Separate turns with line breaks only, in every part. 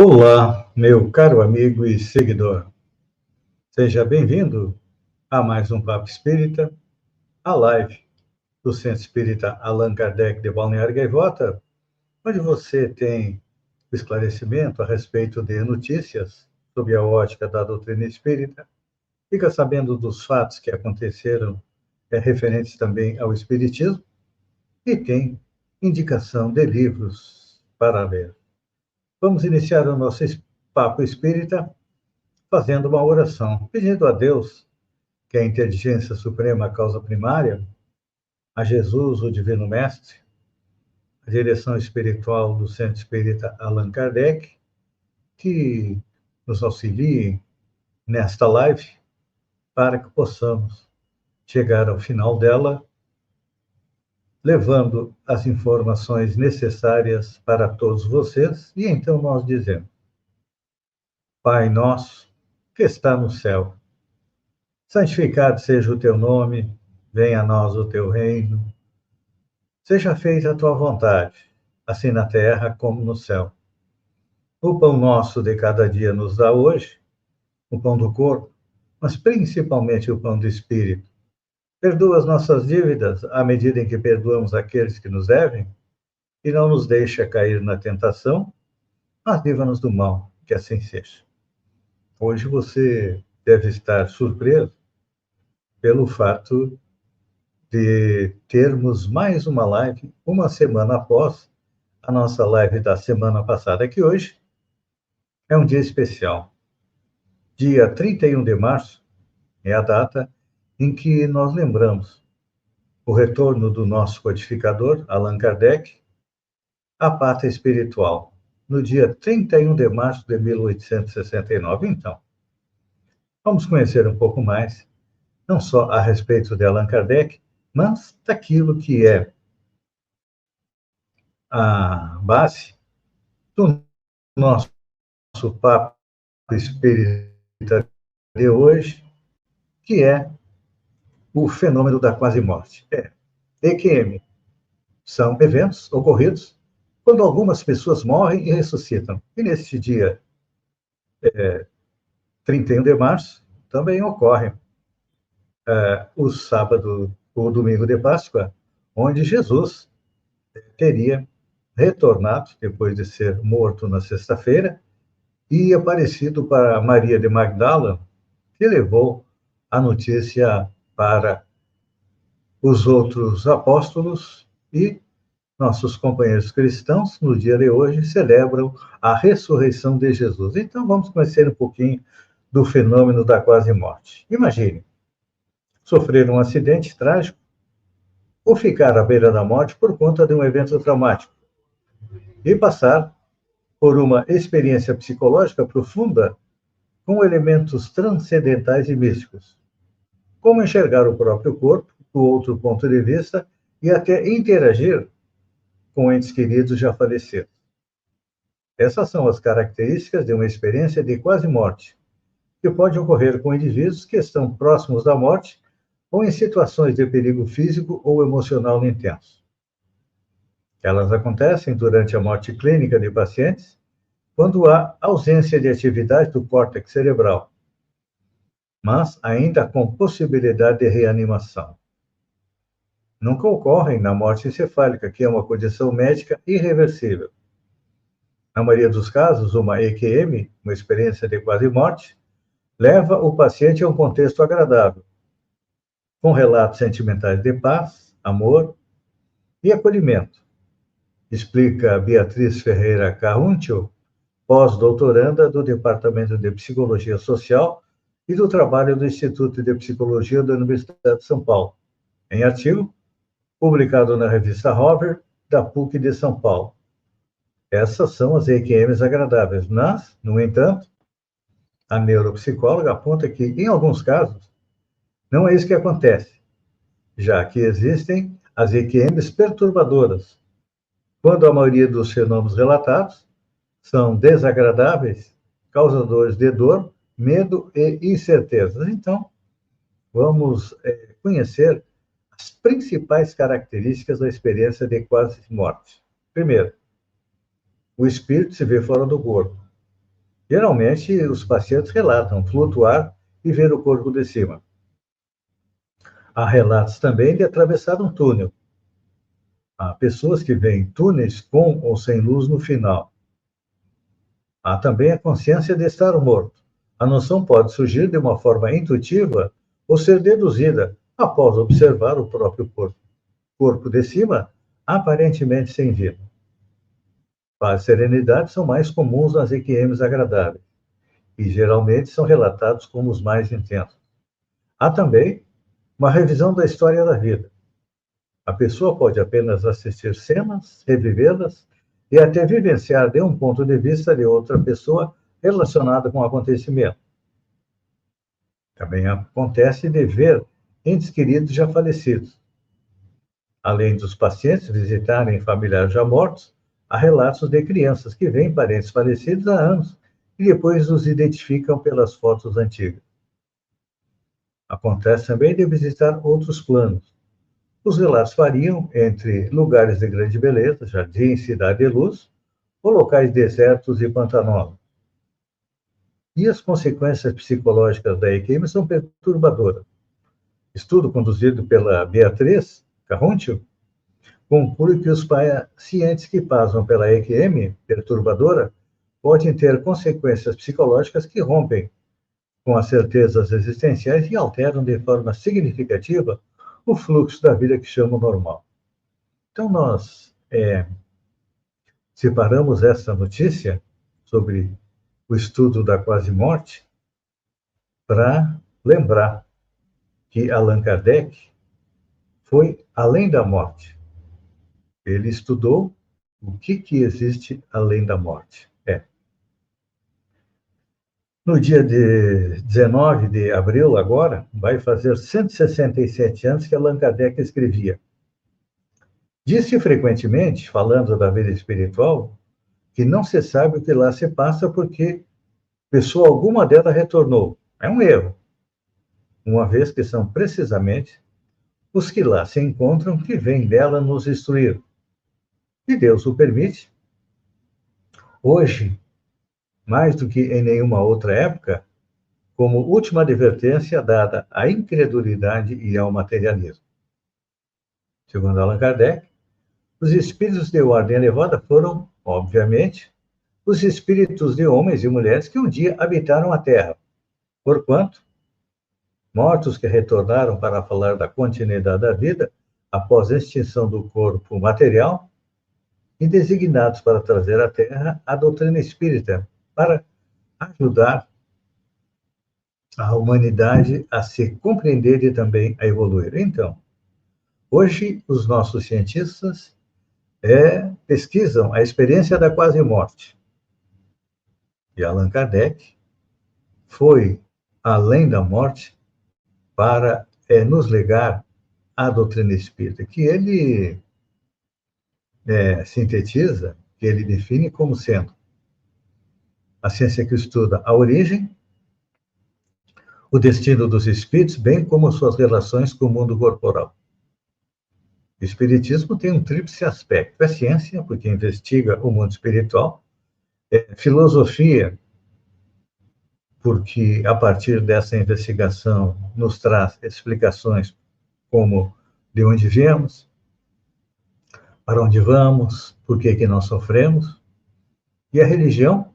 Olá, meu caro amigo e seguidor. Seja bem-vindo a mais um Papo Espírita, a live do Centro Espírita Allan Kardec de Balneário Gaivota, onde você tem o esclarecimento a respeito de notícias sob a ótica da doutrina espírita, fica sabendo dos fatos que aconteceram referentes também ao espiritismo e tem indicação de livros para ler. Vamos iniciar o nosso Papo Espírita fazendo uma oração, pedindo a Deus, que é a inteligência suprema, a causa primária, a Jesus, o Divino Mestre, a direção espiritual do Centro Espírita Allan Kardec, que nos auxilie nesta live para que possamos chegar ao final dela, levando as informações necessárias para todos vocês. E então nós dizemos: Pai nosso, que está no céu, santificado seja o teu nome, venha a nós o teu reino. Seja feita a tua vontade, assim na terra como no céu. O pão nosso de cada dia nos dá hoje, o pão do corpo, mas principalmente o pão do espírito. Perdoa as nossas dívidas à medida em que perdoamos aqueles que nos devem, e não nos deixa cair na tentação, mas livra-nos do mal, que assim seja. Hoje você deve estar surpreso pelo fato de termos mais uma live, uma semana após a nossa live da semana passada, que hoje é um dia especial. Dia 31 de março é a data em que nós lembramos o retorno do nosso codificador, Allan Kardec, à pátria espiritual, no dia 31 de março de 1869. Então, vamos conhecer um pouco mais, não só a respeito de Allan Kardec, mas daquilo que é a base do nosso papo espírita de hoje, que é o fenômeno da quase-morte. EQM são eventos ocorridos quando algumas pessoas morrem e ressuscitam. E neste dia 31 de março também ocorre o sábado ou domingo de Páscoa, onde Jesus teria retornado, depois de ser morto na sexta-feira, e aparecido para Maria de Magdala, que levou a notícia para os outros apóstolos, e nossos companheiros cristãos, no dia de hoje, celebram a ressurreição de Jesus. Então, vamos conhecer um pouquinho do fenômeno da quase-morte. Imagine sofrer um acidente trágico ou ficar à beira da morte por conta de um evento traumático e passar por uma experiência psicológica profunda com elementos transcendentais e místicos, como enxergar o próprio corpo do outro ponto de vista e até interagir com entes queridos já falecidos. Essas são as características de uma experiência de quase-morte, que pode ocorrer com indivíduos que estão próximos da morte ou em situações de perigo físico ou emocional intenso. Elas acontecem durante a morte clínica de pacientes, quando há ausência de atividade do córtex cerebral, mas ainda com possibilidade de reanimação. Nunca ocorrem na morte encefálica, que é uma condição médica irreversível. Na maioria dos casos, uma EQM, uma experiência de quase-morte, leva o paciente a um contexto agradável, com relatos sentimentais de paz, amor e acolhimento, explica Beatriz Ferreira Carruncho, pós-doutoranda do Departamento de Psicologia Social e do Trabalho do Instituto de Psicologia da Universidade de São Paulo, em artigo publicado na revista Hover, da PUC de São Paulo. Essas são as EQMs agradáveis, mas, no entanto, a neuropsicóloga aponta que, em alguns casos, não é isso que acontece, já que existem as EQMs perturbadoras, quando a maioria dos fenômenos relatados são desagradáveis, causadores de dor, medo e incertezas. Então, vamos conhecer as principais características da experiência de quase-morte. Primeiro, o espírito se vê fora do corpo. Geralmente, os pacientes relatam flutuar e ver o corpo de cima. Há relatos também de atravessar um túnel. Há pessoas que veem túneis com ou sem luz no final. Há também a consciência de estar morto. A noção pode surgir de uma forma intuitiva ou ser deduzida após observar o próprio corpo de cima, aparentemente sem vida. Paz e serenidade são mais comuns nas EQMs agradáveis e geralmente são relatados como os mais intensos. Há também uma revisão da história da vida. A pessoa pode apenas assistir cenas, revivê-las e até vivenciar de um ponto de vista de outra pessoa relacionada com o acontecimento. Também acontece de ver entes queridos já falecidos. Além dos pacientes visitarem familiares já mortos, há relatos de crianças que veem parentes falecidos há anos e depois os identificam pelas fotos antigas. Acontece também de visitar outros planos. Os relatos variam entre lugares de grande beleza, jardins, cidade de luz, ou locais desertos e pantanosos. E as consequências psicológicas da EQM são perturbadoras. Estudo conduzido pela Beatriz Carruntio conclui que os pacientes que passam pela EQM perturbadora podem ter consequências psicológicas que rompem com as certezas existenciais e alteram de forma significativa o fluxo da vida que chamam normal. Então, nós separamos essa notícia sobre o estudo da quase-morte para lembrar que Allan Kardec foi além da morte. Ele estudou o que existe além da morte. No dia de 19 de abril, agora, vai fazer 167 anos que Allan Kardec escrevia. Disse frequentemente, falando da vida espiritual, que não se sabe o que lá se passa porque pessoa alguma dela retornou. É um erro, uma vez que são precisamente os que lá se encontram que vêm dela nos instruir. E Deus o permite. Hoje, mais do que em nenhuma outra época, como última advertência dada à incredulidade e ao materialismo. Segundo Allan Kardec, os espíritos de ordem elevada foram, obviamente, os espíritos de homens e mulheres que um dia habitaram a Terra, porquanto, mortos que retornaram para falar da continuidade da vida após a extinção do corpo material e designados para trazer à Terra a doutrina espírita, para ajudar a humanidade a se compreender e também a evoluir. Então, hoje, os nossos cientistas pesquisam a experiência da quase-morte. E Allan Kardec foi além da morte para nos legar a doutrina espírita, que ele sintetiza, que ele define como sendo a ciência que estuda a origem, o destino dos espíritos, bem como suas relações com o mundo corporal. O espiritismo tem um tríplice aspecto. É ciência, porque investiga o mundo espiritual, é filosofia, porque a partir dessa investigação nos traz explicações como de onde viemos, para onde vamos, por que nós sofremos. E a religião,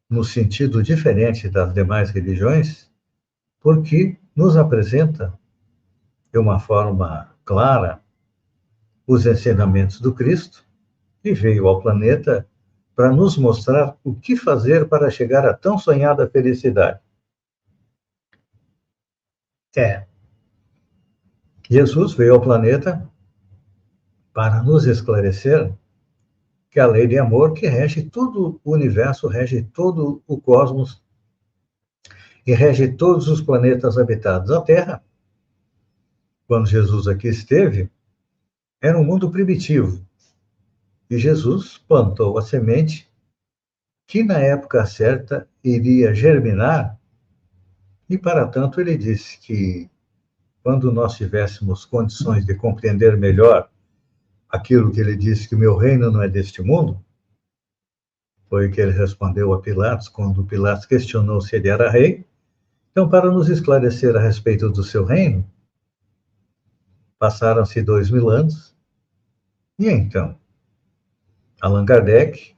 no sentido diferente das demais religiões, porque nos apresenta de uma forma clara os ensinamentos do Cristo, que veio ao planeta para nos mostrar o que fazer para chegar à tão sonhada felicidade. Jesus veio ao planeta para nos esclarecer que a lei de amor que rege todo o universo, rege todo o cosmos e rege todos os planetas habitados. A Terra, quando Jesus aqui esteve, era um mundo primitivo. E Jesus plantou a semente que, na época certa, iria germinar. E, para tanto, ele disse que, quando nós tivéssemos condições de compreender melhor aquilo que ele disse, que o meu reino não é deste mundo, Foi o que ele respondeu a Pilatos, quando Pilatos questionou se ele era rei. Então, para nos esclarecer a respeito do seu reino, passaram-se 2000 anos, e então, Allan Kardec,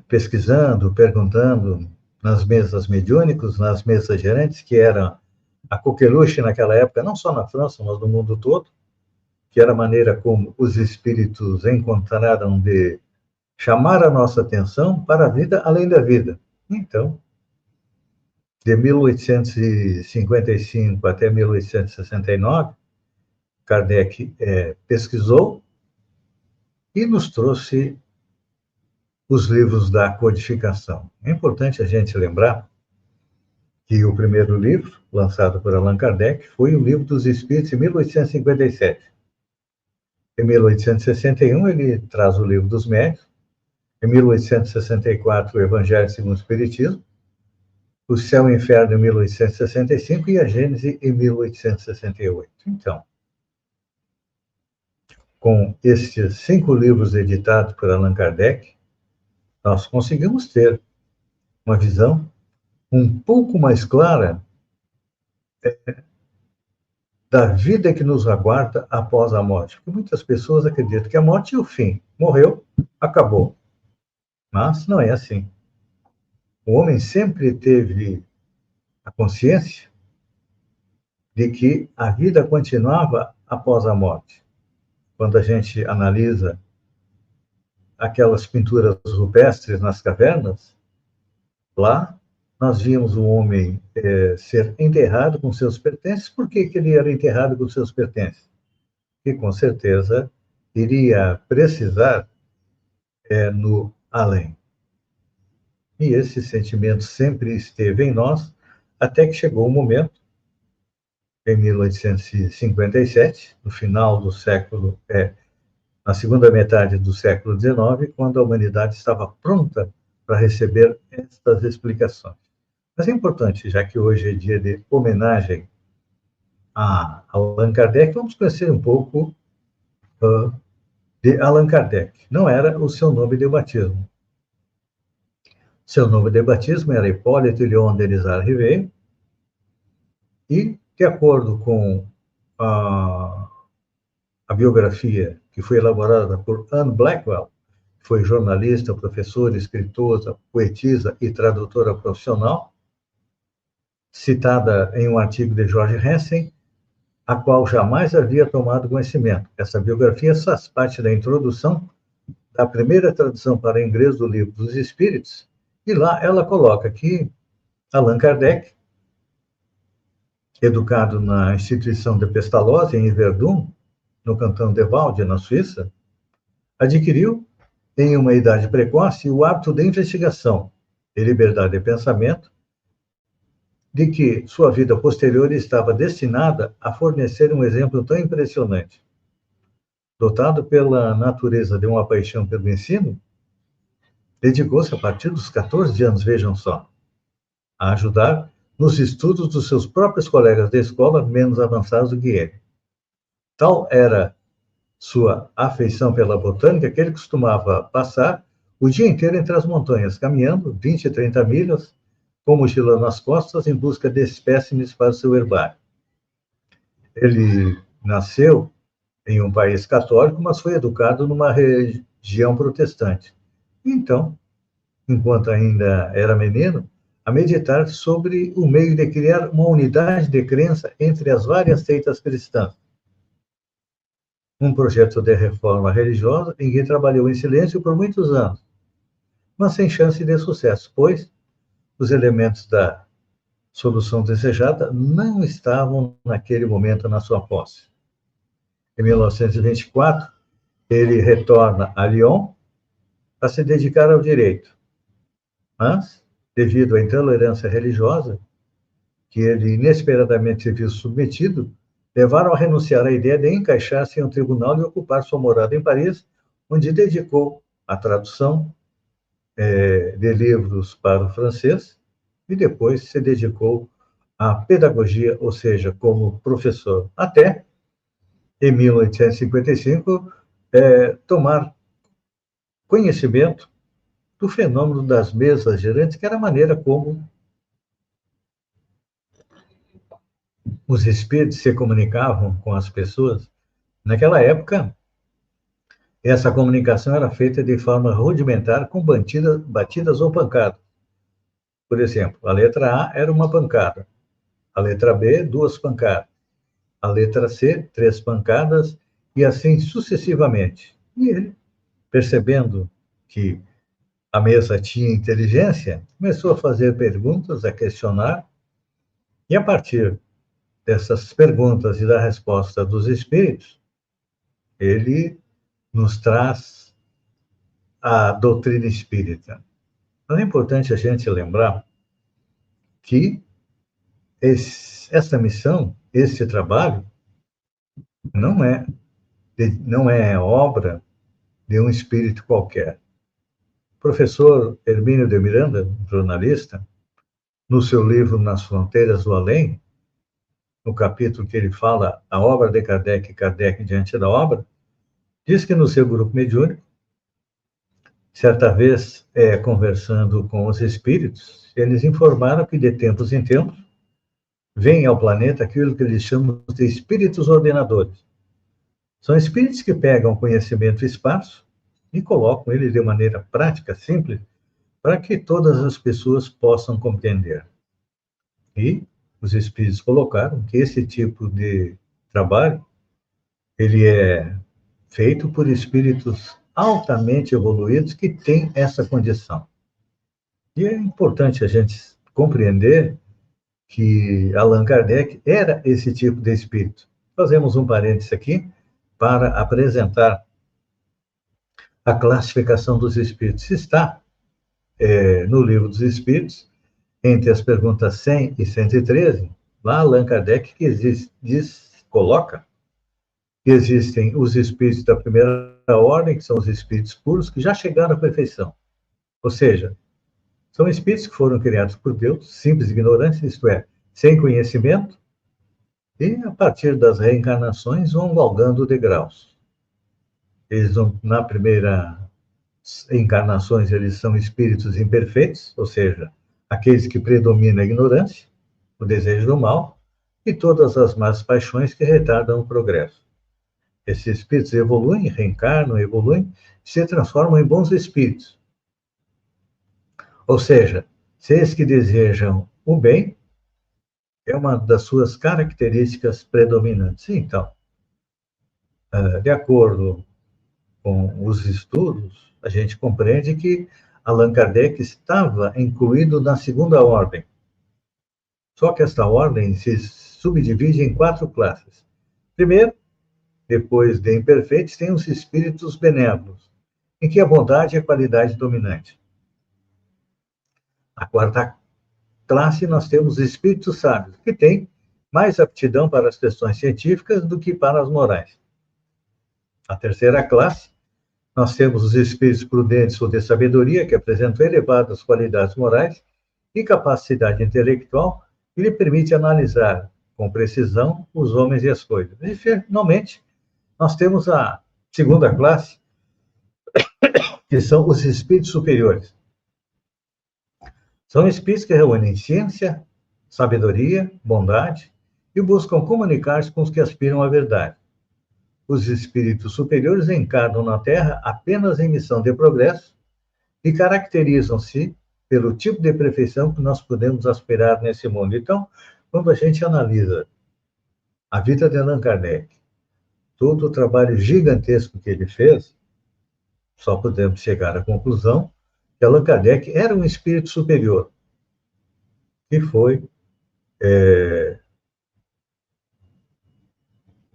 pesquisando, perguntando nas mesas mediúnicas, nas mesas gerantes, que era a coqueluche naquela época, não só na França, mas no mundo todo, que era a maneira como os espíritos encontraram de chamar a nossa atenção para a vida além da vida. Então, de 1855 até 1869, Kardec pesquisou e nos trouxe os livros da codificação. É importante a gente lembrar que o primeiro livro, lançado por Allan Kardec, foi o Livro dos Espíritos, em 1857. Em 1861, ele traz o Livro dos Médiuns. Em 1864, o Evangelho segundo o Espiritismo. O Céu e o Inferno, em 1865, e a Gênese, em 1868. Então, com estes 5 livros editados por Allan Kardec, nós conseguimos ter uma visão um pouco mais clara da vida que nos aguarda após a morte. Porque muitas pessoas acreditam que a morte é o fim. Morreu, acabou. Mas não é assim. O homem sempre teve a consciência de que a vida continuava após a morte. Quando a gente analisa aquelas pinturas rupestres nas cavernas, lá nós vimos o homem ser enterrado com seus pertences. Por que ele era enterrado com seus pertences? Porque, com certeza, iria precisar no além. E esse sentimento sempre esteve em nós, até que chegou o momento, em 1857, no final do século, na segunda metade do século XIX, quando a humanidade estava pronta para receber estas explicações. Mas é importante, já que hoje é dia de homenagem a Allan Kardec, vamos conhecer um pouco de Allan Kardec. Não era o seu nome de batismo. Seu nome de batismo era Hipólito Léon Denisard Rivet, e, de acordo com a biografia que foi elaborada por Anne Blackwell, que foi jornalista, professora, escritora, poetisa e tradutora profissional, citada em um artigo de George Hansen, a qual jamais havia tomado conhecimento. Essa biografia faz parte da introdução da primeira tradução para inglês do Livro dos Espíritos, e lá ela coloca que Allan Kardec, educado na instituição de Pestalozzi, em Verdun, no cantão de Vaud, na Suíça, adquiriu, em uma idade precoce, o hábito de investigação e liberdade de pensamento, de que sua vida posterior estava destinada a fornecer um exemplo tão impressionante. Dotado pela natureza de uma paixão pelo ensino, dedicou-se, a partir dos 14 anos, vejam só, a ajudar nos estudos dos seus próprios colegas de escola menos avançados do que ele. Tal era sua afeição pela botânica que ele costumava passar o dia inteiro entre as montanhas, caminhando 20, 30 milhas, com mochila nas costas, em busca de espécimes para seu herbário. Ele nasceu em um país católico, mas foi educado numa região protestante. Então, enquanto ainda era menino, a meditar sobre o meio de criar uma unidade de crença entre as várias seitas cristãs. Um projeto de reforma religiosa em que trabalhou em silêncio por muitos anos, mas sem chance de sucesso, pois os elementos da solução desejada não estavam naquele momento na sua posse. Em 1924, ele retorna a Lyon para se dedicar ao direito, mas, devido à intolerância religiosa, que ele inesperadamente se viu submetido, levaram a renunciar à ideia de encaixar-se em um tribunal e ocupar sua morada em Paris, onde dedicou a tradução de livros para o francês e depois se dedicou à pedagogia, ou seja, como professor, até, em 1855, tomar conhecimento do fenômeno das mesas girantes, que era a maneira como os espíritos se comunicavam com as pessoas. Naquela época, essa comunicação era feita de forma rudimentar, com batidas ou pancadas. Por exemplo, a letra A era uma pancada, a letra B, 2 pancadas, a letra C, 3 pancadas, e assim sucessivamente. E ele, percebendo que a mesa tinha inteligência, começou a fazer perguntas, a questionar, e a partir dessas perguntas e da resposta dos espíritos, ele nos traz a doutrina espírita. Mas é importante a gente lembrar que essa missão, esse trabalho, não é, não é obra de um espírito qualquer. O professor Hermínio de Miranda, jornalista, no seu livro Nas Fronteiras do Além, no capítulo que ele fala a obra de Kardec, Kardec diante da obra, diz que no seu grupo mediúnico, certa vez, conversando com os espíritos, eles informaram que de tempos em tempos vem ao planeta aquilo que eles chamam de espíritos ordenadores. São espíritos que pegam conhecimento esparso e colocam ele de maneira prática, simples, para que todas as pessoas possam compreender. E os espíritos colocaram que esse tipo de trabalho ele é feito por espíritos altamente evoluídos que têm essa condição. E é importante a gente compreender que Allan Kardec era esse tipo de espírito. Fazemos um parênteses aqui para apresentar a classificação dos espíritos. Está no Livro dos Espíritos, entre as perguntas 100 e 113, lá Allan Kardec coloca que existem os espíritos da primeira ordem, que são os espíritos puros, que já chegaram à perfeição. Ou seja, são espíritos que foram criados por Deus, simples ignorantes, isto é, sem conhecimento, e a partir das reencarnações vão galgando degraus. Eles vão, na primeira encarnações, eles são espíritos imperfeitos, ou seja, aqueles que predominam a ignorância, o desejo do mal, e todas as más paixões que retardam o progresso. Esses espíritos evoluem, reencarnam, evoluem, se transformam em bons espíritos. Ou seja, seres que desejam o bem é uma das suas características predominantes. Então, de acordo com os estudos, a gente compreende que Allan Kardec estava incluído na segunda ordem. Só que esta ordem se subdivide em 4 classes. Primeiro, depois de imperfeitos, tem os espíritos benévolos, em que a bondade é a qualidade dominante. A quarta classe, nós temos espíritos sábios, que têm mais aptidão para as questões científicas do que para as morais. A terceira classe, nós temos os espíritos prudentes ou de sabedoria, que apresentam elevadas qualidades morais e capacidade intelectual, que lhe permite analisar com precisão os homens e as coisas. E, finalmente, nós temos a segunda classe, que são os espíritos superiores. São espíritos que reúnem ciência, sabedoria, bondade e buscam comunicar-se com os que aspiram à verdade. Os espíritos superiores encarnam na Terra apenas em missão de progresso e caracterizam-se pelo tipo de perfeição que nós podemos aspirar nesse mundo. Então, quando a gente analisa a vida de Allan Kardec, todo o trabalho gigantesco que ele fez, só podemos chegar à conclusão que Allan Kardec era um espírito superior, que foi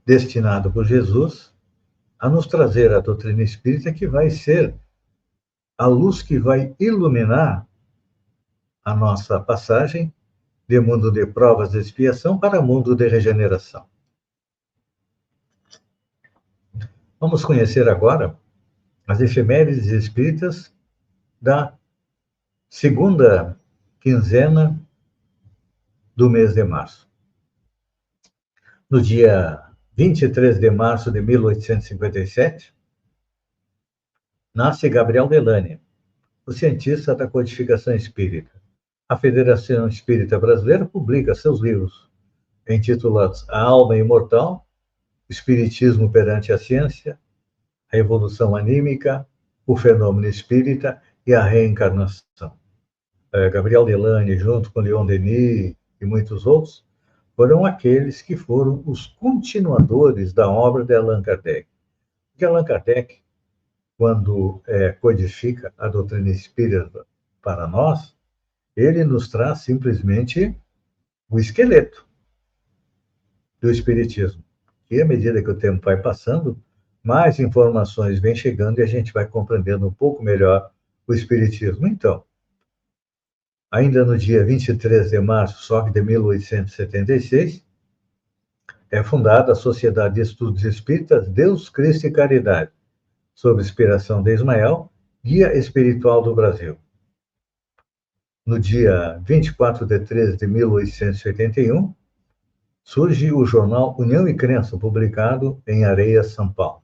destinado por Jesus a nos trazer a doutrina espírita, que vai ser a luz que vai iluminar a nossa passagem de mundo de provas de expiação para mundo de regeneração. Vamos conhecer agora as efemérides espíritas da segunda quinzena do mês de março. No dia 23 de março de 1857, nasce Gabriel Delany, o cientista da codificação espírita. A Federação Espírita Brasileira publica seus livros intitulados A Alma Imortal, Espiritismo perante a Ciência, A Evolução Anímica, O Fenômeno Espírita e a Reencarnação. Gabriel Delane, junto com Leon Denis e muitos outros, foram aqueles que foram os continuadores da obra de Allan Kardec. Porque Allan Kardec, quando codifica a doutrina espírita para nós, ele nos traz simplesmente o esqueleto do espiritismo. E à medida que o tempo vai passando, mais informações vêm chegando e a gente vai compreendendo um pouco melhor o espiritismo. Então, ainda no dia 23 de março, só que de 1876, é fundada a Sociedade de Estudos Espíritas Deus, Cristo e Caridade, sob inspiração de Ismael, guia espiritual do Brasil. No dia 24 de 13 de 1881, surge o jornal União e Crença, publicado em Areias, São Paulo.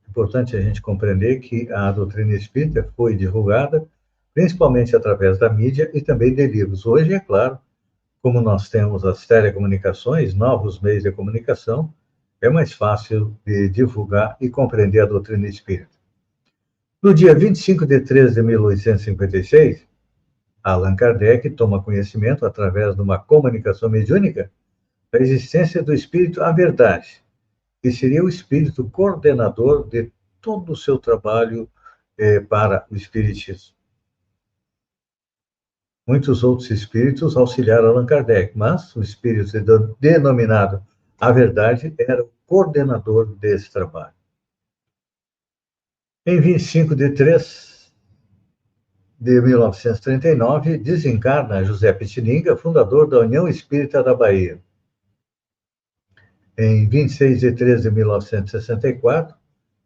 É importante a gente compreender que a doutrina espírita foi divulgada principalmente através da mídia e também de livros. Hoje, é claro, como nós temos as telecomunicações, novos meios de comunicação, é mais fácil de divulgar e compreender a doutrina espírita. No dia 25 de 13 de 1856, Allan Kardec toma conhecimento, através de uma comunicação mediúnica, da existência do Espírito à Verdade, que seria o Espírito coordenador de todo o seu trabalho para o Espiritismo. Muitos outros espíritos auxiliaram Allan Kardec, mas o Espírito denominado à Verdade era o coordenador desse trabalho. Em 25 de 3 de 1939, desencarna José Pitiniga, fundador da União Espírita da Bahia. Em 26 de 13 de 1964,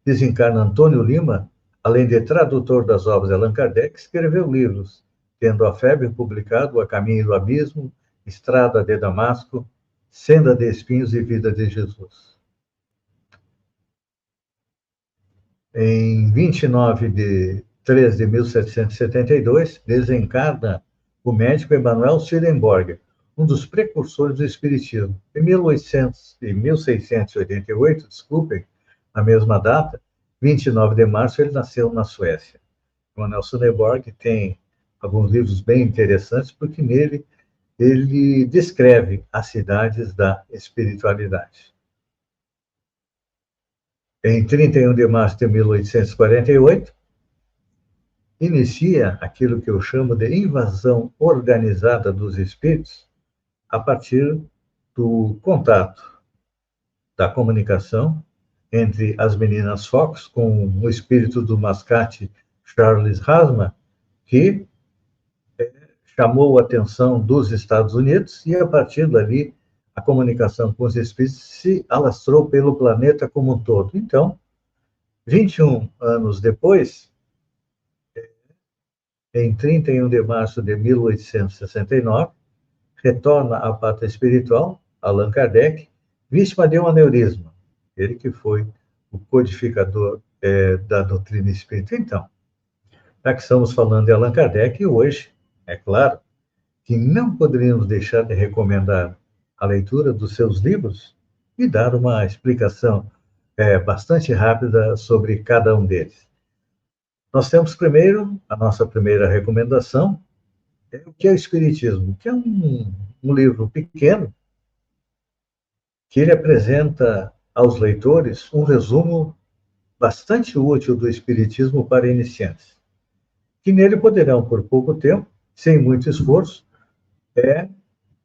desencarna Antônio Lima, além de tradutor das obras de Allan Kardec, escreveu livros, tendo a febre publicado A Caminho do Abismo, Estrada de Damasco, Senda de Espinhos e Vida de Jesus. Em 29 de 3 de 1772, desencarna o médico Emanuel Swedenborg, um dos precursores do Espiritismo. Em 1688, na mesma data, 29 de março, ele nasceu na Suécia. Emanuel Swedenborg tem alguns livros bem interessantes, porque nele ele descreve as cidades da espiritualidade. Em 31 de março de 1848, inicia aquilo que eu chamo de invasão organizada dos espíritos a partir do contato, da comunicação entre as meninas Fox com o espírito do mascate Charles Rasma, que chamou a atenção dos Estados Unidos e, a partir dali, a comunicação com os espíritos se alastrou pelo planeta como um todo. Então, 21 anos depois, em 31 de março de 1869, retorna à pátria espiritual, Allan Kardec, vítima de um aneurisma. Ele que foi o codificador da doutrina espírita. Então, já que estamos falando de Allan Kardec, hoje, é claro, que não poderíamos deixar de recomendar a leitura dos seus livros e dar uma explicação bastante rápida sobre cada um deles. Nós temos primeiro, a nossa primeira recomendação, o que é o Espiritismo, que é um livro pequeno, que ele apresenta aos leitores um resumo bastante útil do Espiritismo para iniciantes, que nele poderão, por pouco tempo, sem muito esforço,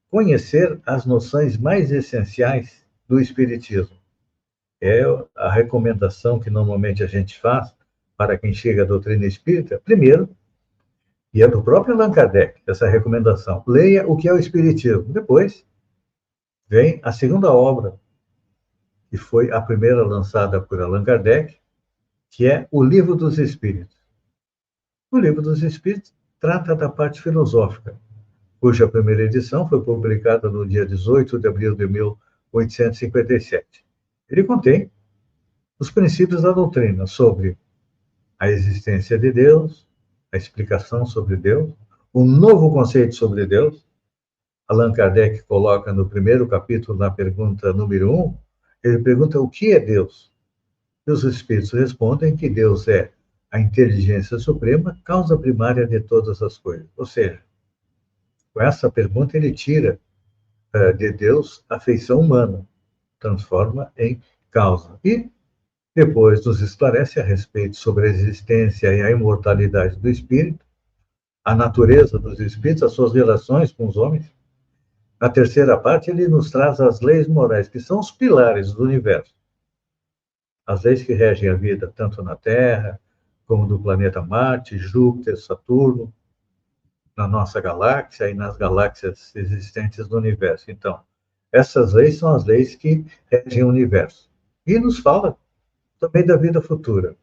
conhecer as noções mais essenciais do Espiritismo. É a recomendação que normalmente a gente faz para quem chega à doutrina espírita. Primeiro, e é do próprio Allan Kardec, essa recomendação, leia o que é o Espiritismo. Depois, vem a segunda obra, que foi a primeira lançada por Allan Kardec, que é o Livro dos Espíritos. O Livro dos Espíritos trata da parte filosófica, cuja primeira edição foi publicada no dia 18 de abril de 1857. Ele contém os princípios da doutrina sobre a existência de Deus, a explicação sobre Deus, um novo conceito sobre Deus. Allan Kardec coloca no primeiro capítulo, na pergunta número 1, ele pergunta o que é Deus? E os espíritos respondem que Deus é a inteligência suprema, causa primária de todas as coisas. Ou seja, com essa pergunta ele tira de Deus a feição humana, transforma em causa. E depois nos esclarece a respeito sobre a existência e a imortalidade do espírito, a natureza dos espíritos, as suas relações com os homens. Na terceira parte, ele nos traz as leis morais, que são os pilares do universo. As leis que regem a vida, tanto na Terra, como do planeta Marte, Júpiter, Saturno, na nossa galáxia e nas galáxias existentes no universo. Então, essas leis são as leis que regem o universo. E nos fala também da vida futura,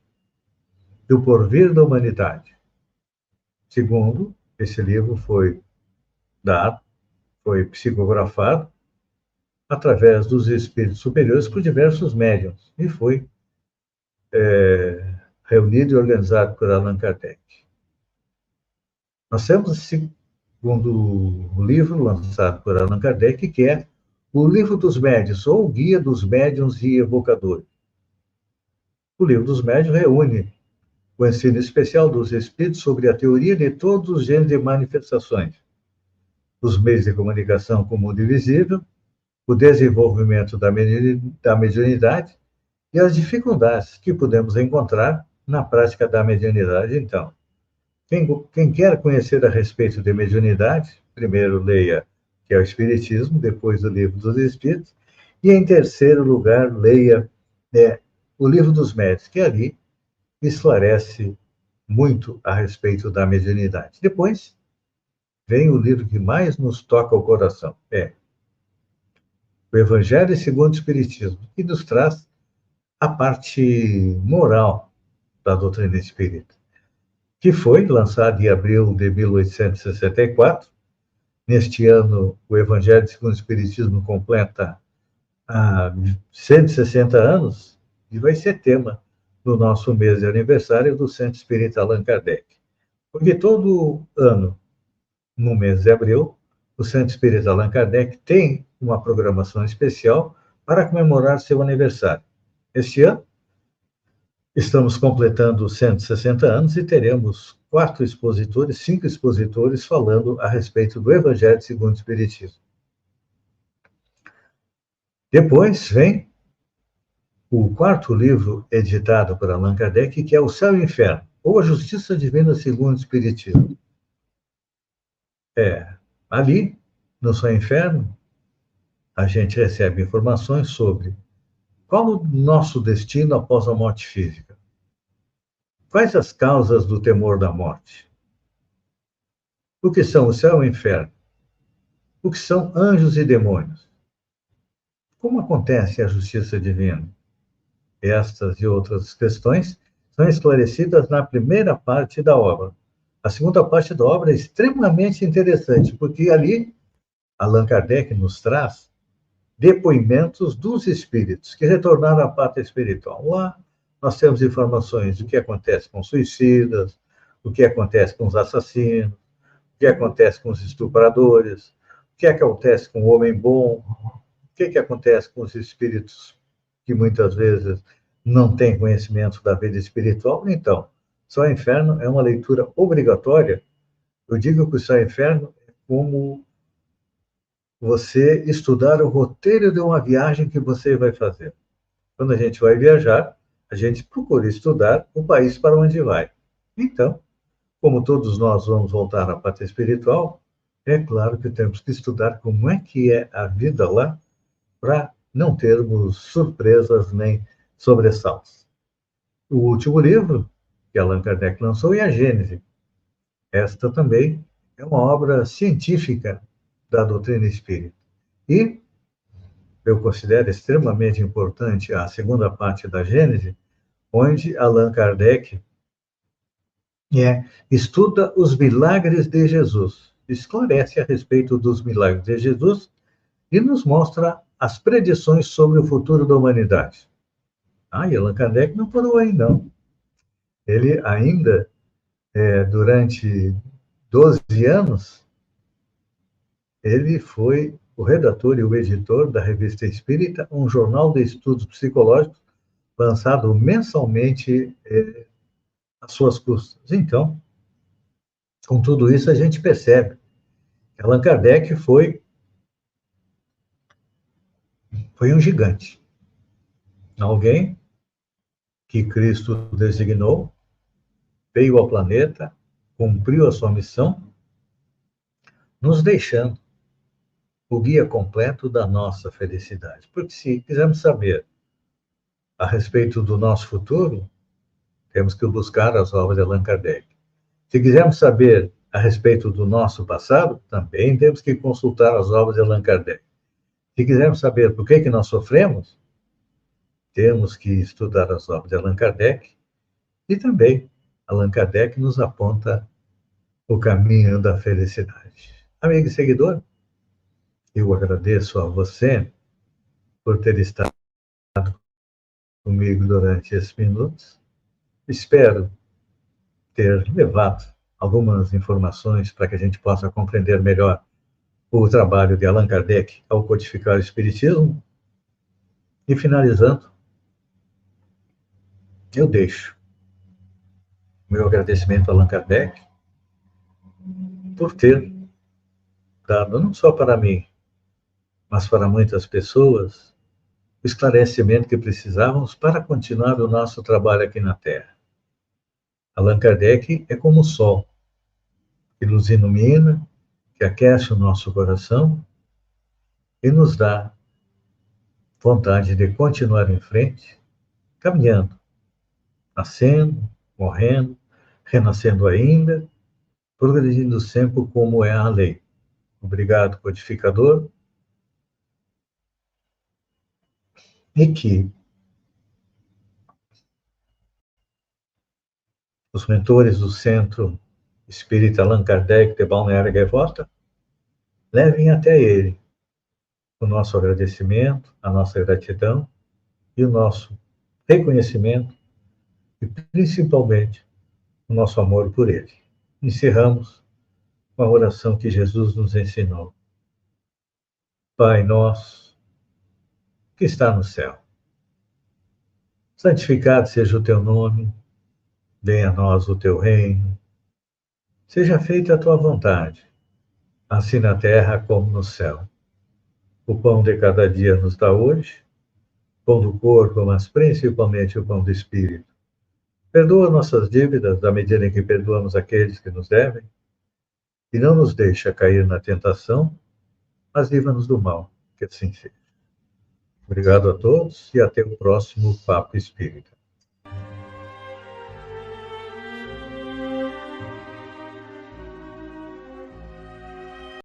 do porvir da humanidade. Segundo, esse livro foi psicografado através dos espíritos superiores por diversos médiuns e foi reunido e organizado por Allan Kardec. Nós temos o segundo livro lançado por Allan Kardec, que é o Livro dos Médiuns, ou o Guia dos Médiuns e Evocadores. O Livro dos Médiuns reúne o ensino especial dos espíritos sobre a teoria de todos os gêneros de manifestações, os meios de comunicação com o mundo invisível, o desenvolvimento da mediunidade e as dificuldades que podemos encontrar na prática da mediunidade. Então, quem quer conhecer a respeito de mediunidade, primeiro leia que é o Espiritismo, depois o Livro dos Espíritos, e em terceiro lugar leia o Livro dos Médiuns, que ali esclarece muito a respeito da mediunidade. Depois vem o livro que mais nos toca o coração, o Evangelho segundo o Espiritismo, que nos traz a parte moral da doutrina espírita, que foi lançado em abril de 1864. Neste ano, o Evangelho segundo o Espiritismo completa 160 anos e vai ser tema do nosso mês de aniversário do Centro Espírita Allan Kardec. Porque todo ano, no mês de abril, o Centro Espírita Allan Kardec tem uma programação especial para comemorar seu aniversário. Este ano, estamos completando 160 anos e teremos 5 expositores falando a respeito do Evangelho segundo o Espiritismo. Depois vem o quarto livro editado por Allan Kardec, que é O Céu e o Inferno, ou A Justiça Divina segundo o Espiritismo. Ali, no Céu e Inferno, a gente recebe informações sobre qual o nosso destino após a morte física. Quais as causas do temor da morte? O que são o céu e o inferno? O que são anjos e demônios? Como acontece a justiça divina? Estas e outras questões são esclarecidas na primeira parte da obra. A segunda parte da obra é extremamente interessante, porque ali Allan Kardec nos traz depoimentos dos espíritos que retornaram à pátria espiritual. Lá nós temos informações do que acontece com os suicidas, o que acontece com os assassinos, o que acontece com os estupradores, o que acontece com o homem bom, o que acontece com os espíritos que muitas vezes não têm conhecimento da vida espiritual. Então, Céu e Inferno é uma leitura obrigatória. Eu digo que o Céu e Inferno é como você estudar o roteiro de uma viagem que você vai fazer. Quando a gente vai viajar, a gente procura estudar o país para onde vai. Então, como todos nós vamos voltar à pátria espiritual, é claro que temos que estudar como é que é a vida lá para não termos surpresas nem sobressaltos. O último livro que Allan Kardec lançou é a Gênese. Esta também é uma obra científica da doutrina espírita. E eu considero extremamente importante a segunda parte da Gênese, onde Allan Kardec estuda os milagres de Jesus, esclarece a respeito dos milagres de Jesus e nos mostra as predições sobre o futuro da humanidade. E Allan Kardec não parou aí, não. Ele ainda durante 12 anos, ele foi o redator e o editor da Revista Espírita, um jornal de estudos psicológicos lançado mensalmente às suas custas. Então, com tudo isso, a gente percebe que Allan Kardec foi um gigante, alguém que Cristo designou, veio ao planeta, cumpriu a sua missão, nos deixando o guia completo da nossa felicidade. Porque se quisermos saber a respeito do nosso futuro, temos que buscar as obras de Allan Kardec. Se quisermos saber a respeito do nosso passado, também temos que consultar as obras de Allan Kardec. Se quisermos saber por que nós sofremos, temos que estudar as obras de Allan Kardec e também Allan Kardec nos aponta o caminho da felicidade. Amigo e seguidor, eu agradeço a você por ter estado comigo durante esses minutos. Espero ter levado algumas informações para que a gente possa compreender melhor o trabalho de Allan Kardec ao codificar o Espiritismo. E finalizando, eu deixo meu agradecimento a Allan Kardec por ter dado, não só para mim, mas para muitas pessoas, o esclarecimento que precisávamos para continuar o nosso trabalho aqui na Terra. Allan Kardec é como o sol, que nos ilumina, que aquece o nosso coração e nos dá vontade de continuar em frente, caminhando, nascendo, morrendo, renascendo ainda, progredindo sempre como é a lei. Obrigado, codificador. E que os mentores do Centro Espírita Allan Kardec de Balneário Gaivota levem até ele o nosso agradecimento, a nossa gratidão e o nosso reconhecimento e, principalmente, o nosso amor por ele. Encerramos com a oração que Jesus nos ensinou. Pai nosso, que está no céu, santificado seja o teu nome, venha a nós o teu reino, seja feita a tua vontade, assim na terra como no céu. O pão de cada dia nos dá hoje, pão do corpo, mas principalmente o pão do espírito. Perdoa nossas dívidas da medida em que perdoamos aqueles que nos devem, e não nos deixa cair na tentação, mas livra-nos do mal, que assim seja. Obrigado a todos e até o próximo Papo Espírita.